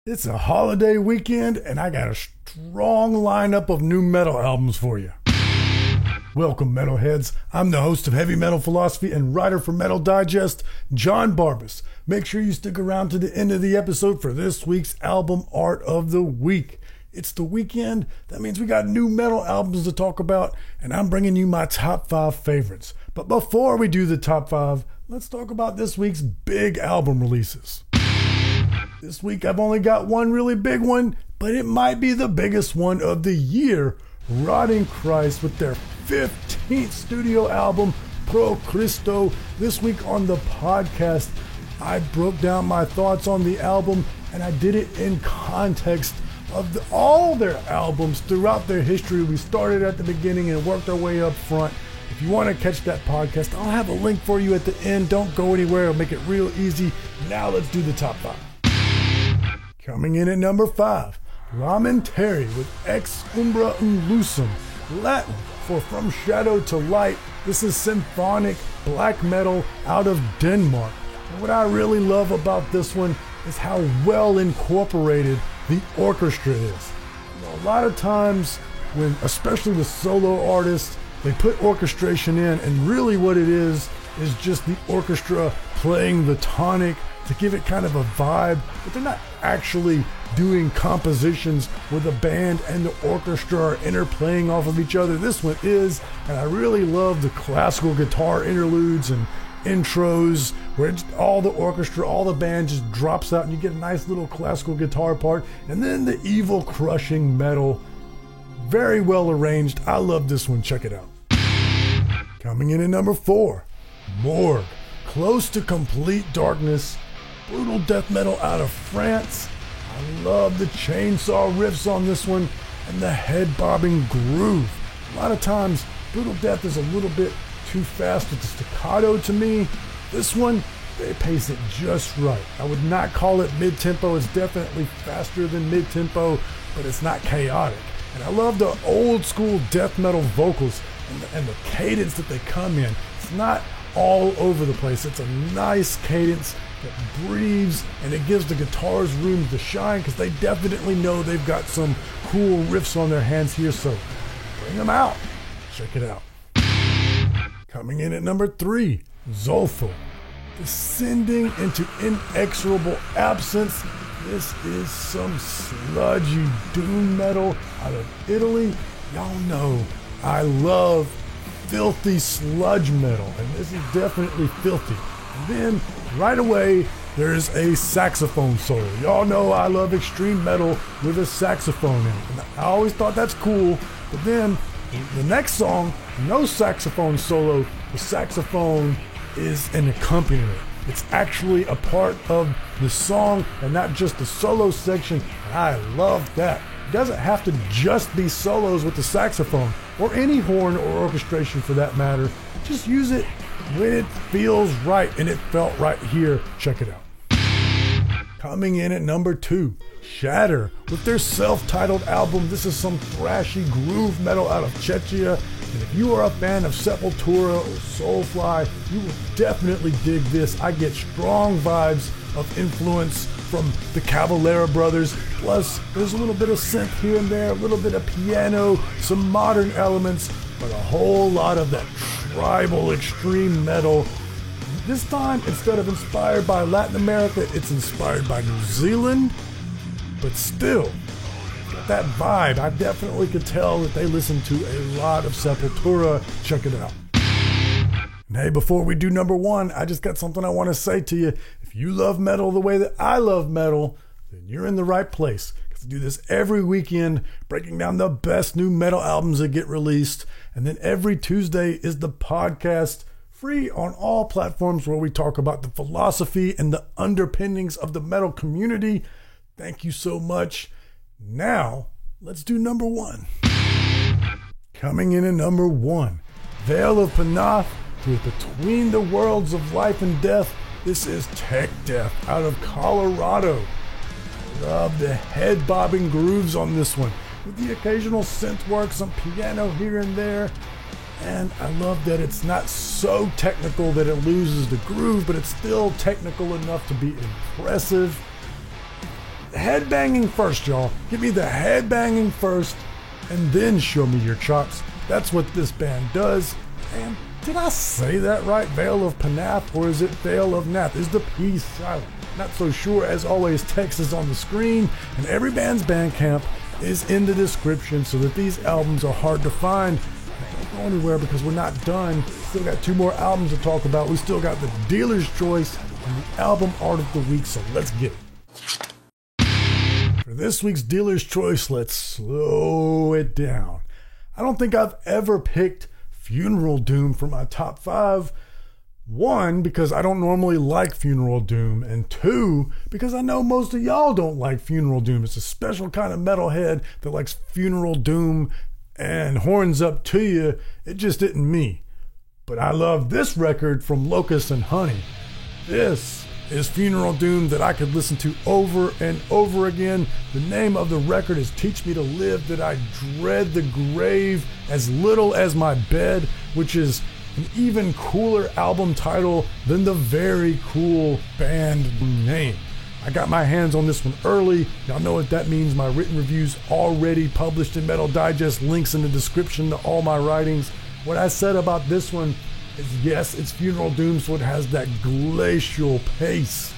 It's a holiday weekend, and I got a strong lineup of new metal albums for you. Welcome, metalheads. I'm the host of Heavy Metal Philosophy and writer for Metal Digest, John Barbas. Make sure you stick around to the end of the episode for this week's album art of the week. It's the weekend. That means we got new metal albums to talk about, and I'm bringing you my top 5 favorites. But before we do the top 5, let's talk about this week's big album releases. This week I've only got one really big one, but it might be the biggest one of the year. Rotting Christ with their 15th studio album, Pro Cristo. This week on the podcast, I broke down my thoughts on the album, and I did it in context of all their albums throughout their history. We started at the beginning and worked our way up front. If you want to catch that podcast, I'll have a link for you at the end. Don't go anywhere. I'll make it real easy. Now let's do the top 5. Coming in at number 5, Lamentere with Ex Umbra Lucem, Latin for From Shadow to Light. This is symphonic black metal out of Denmark. And what I really love about this one is how well incorporated the orchestra is. You know, a lot of times when, especially with solo artists, they put orchestration in, and really what it is just the orchestra playing the tonic to give it kind of a vibe, but they're not actually doing compositions where the band and the orchestra are interplaying off of each other. This one is, and I really love the classical guitar interludes and intros where all the orchestra, all the band just drops out and you get a nice little classical guitar part, and then the evil crushing metal. Very well arranged. I love this one. Check it out. Coming in at number 4, Morgue, Close to Complete Darkness, brutal death metal out of France. I love the chainsaw riffs on this one and the head-bobbing groove. A lot of times, brutal death is a little bit too fast with the staccato to me. This one, they pace it just right. I would not call it mid-tempo. It's definitely faster than mid-tempo, but it's not chaotic. And I love the old-school death metal vocals and the cadence that they come in. It's not all over the place. It's a nice cadence that breathes, and it gives the guitars room to shine because they definitely know they've got some cool riffs on their hands here, so bring them out. Check it out. Coming in at number 3, Zolfo, descending into inexorable absence. This is some sludgy doom metal out of Italy. Y'all know I love filthy sludge metal, and this is definitely filthy. And then right away there's a saxophone solo. Y'all know I love extreme metal with a saxophone in it, and I always thought that's cool. But then the next song, no saxophone solo. The saxophone is an accompaniment. It's actually a part of the song and not just the solo section. And I love that. It doesn't have to just be solos with the saxophone or any horn or orchestration for that matter. Just use it when it feels right, and it felt right here. Check it out. Coming in at number 2, Shatter with their self-titled album. This is some thrashy groove metal out of Czechia, and if you are a fan of Sepultura or Soulfly, you will definitely dig this. I get strong vibes of influence from the Cavalera brothers, plus there's a little bit of synth here and there, a little bit of piano, some modern elements, but a whole lot of that tribal extreme metal. This time, instead of inspired by Latin America, it's inspired by New Zealand, but still, got that vibe. I definitely could tell that they listen to a lot of Sepultura. Check it out. And hey, before we do number 1, I just got something I want to say to you. If you love metal the way that I love metal, then you're in the right place. Because I do this every weekend, breaking down the best new metal albums that get released. And then every Tuesday is the podcast, free on all platforms, where we talk about the philosophy and the underpinnings of the metal community. Thank you so much. Now, let's do number 1. Coming in at number 1, Veil of Panath with Between the Worlds of Life and Death. This is Tech Death out of Colorado. I love the head-bobbing grooves on this one, with the occasional synth work, some piano here and there. And I love that it's not so technical that it loses the groove, but it's still technical enough to be impressive. headbanging first, y'all. Give me the headbanging first, and then show me your chops. That's what this band does. And did I say that right? Vale of Panath, or is it Vale of Nath? Is the P silent? Not so sure. As always, text is on the screen, and every band's Bandcamp is in the description so that these albums are hard to find. Don't go anywhere because we're not done. Still got 2 more albums to talk about. We still got the Dealer's Choice and the Album Art of the Week, so let's get it. For this week's Dealer's Choice, let's slow it down. I don't think I've ever picked Funeral Doom for my top 5. 1, because I don't normally like Funeral Doom, and 2, because I know most of y'all don't like Funeral Doom. It's a special kind of metalhead that likes Funeral Doom and Horns Up to You. It just isn't me. But I love this record from Locust and Honey. This is Funeral Doom that I could listen to over and over again. The name of the record is Teach Me to Live, that I dread the grave as little as my bed, which is an even cooler album title than the very cool band name. I got my hands on this one early. Y'all know what that means. My written reviews already published in Metal Digest, links in the description to all my writings. What I said about this one is, yes, it's Funeral Doom, so it has that glacial pace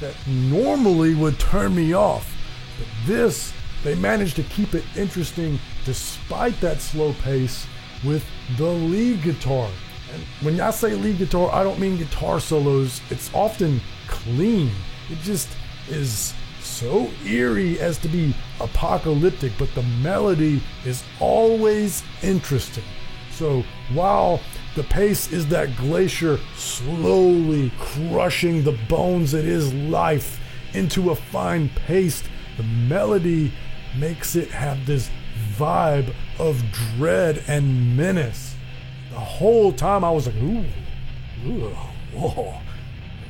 that normally would turn me off. But this, they managed to keep it interesting despite that slow pace with the lead guitar. And when I say lead guitar, I don't mean guitar solos. It's often clean. It just is so eerie as to be apocalyptic, but the melody is always interesting. So while the pace is that glacier slowly crushing the bones that is life into a fine paste, the melody makes it have this vibe of dread and menace. The whole time I was like, ooh, whoa,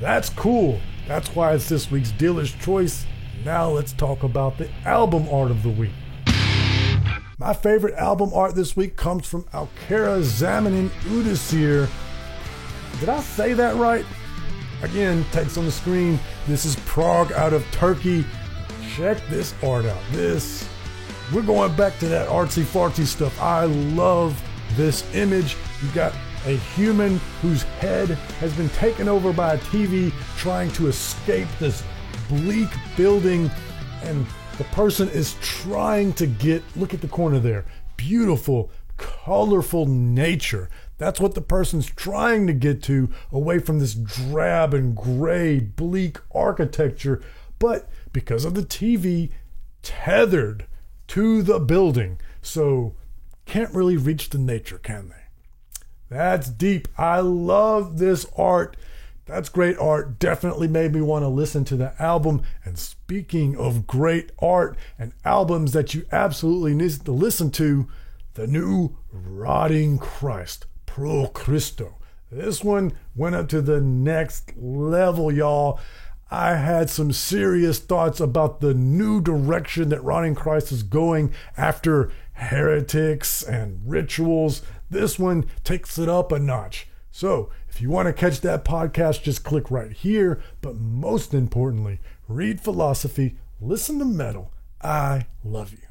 that's cool. That's why it's this week's Dealer's Choice. Now let's talk about the album art of the week. My favorite album art this week comes from Alkara Zamanin Udasir. Did I say that right? Again, text on the screen. This is Prague out of Turkey. Check this art out. We're going back to that artsy fartsy stuff. I love this image. You got a human whose head has been taken over by a TV trying to escape this bleak building, and the person is trying to look at the corner there, beautiful, colorful nature. That's what the person's trying to get to, away from this drab and gray, bleak architecture, but because of the TV, tethered to the building, so can't really reach the nature, can they? That's deep. I love this art. That's great art. Definitely made me want to listen to the album. And speaking of great art and albums that you absolutely need to listen to, the new Rotting Christ, Pro Christo. This one went up to the next level, y'all. I had some serious thoughts about the new direction that Rotting Christ is going after heretics and rituals. This one takes it up a notch. So if you want to catch that podcast, just click right here. But most importantly, read philosophy, listen to metal. I love you.